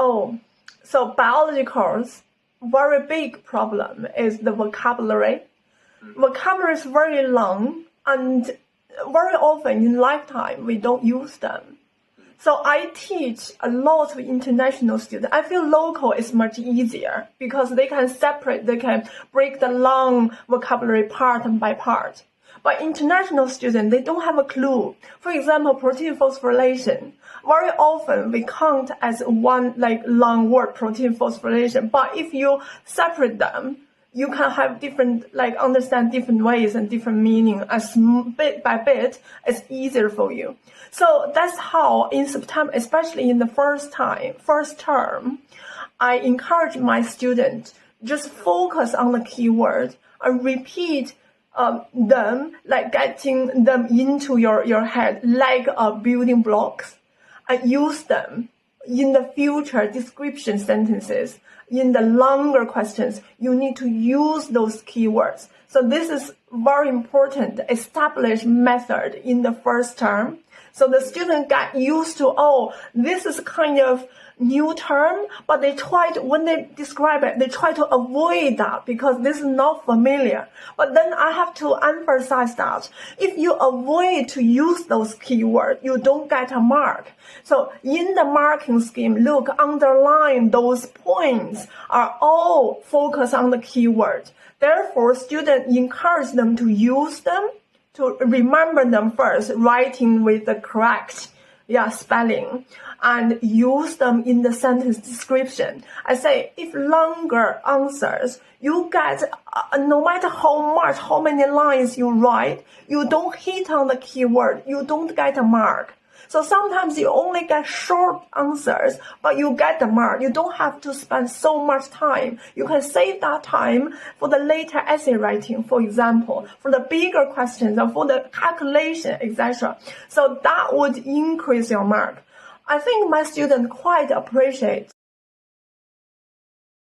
Oh, so biology course, very big problem is the vocabulary. Vocabulary is very long, and very often in lifetime we don't use them. So I teach a lot of international students. I feel local is much easier because they can break the long vocabulary part by part. But international students, they don't have a clue. For example, protein phosphorylation. Very often we count as one long word, protein phosphorylation. But if you separate them, you can have understand different ways and different meaning. As bit by bit, it's easier for you. So that's how in September, especially in the first term, I encourage my students just focus on the keyword and repeat them, getting them into your head like building blocks, and use them in the future description sentences. In the longer questions, you need to use those keywords. So this is very important established method in the first term. So the student got used to, this is kind of new term, but when they describe it, they try to avoid that because this is not familiar. But then I have to emphasize that if you avoid to use those keywords, you don't get a mark. So in the marking scheme, look, underline those points are all focused on the keyword. Therefore, students encourage them to use them, to remember them first, writing with the correct spelling, and use them in the sentence description. I say, if longer answers, you get, no matter how many lines you write, you don't hit on the keyword, you don't get a mark. So sometimes you only get short answers, but you get the mark. You don't have to spend so much time. You can save that time for the later essay writing, for example, for the bigger questions or for the calculation, etc. So that would increase your mark. I think my students quite appreciate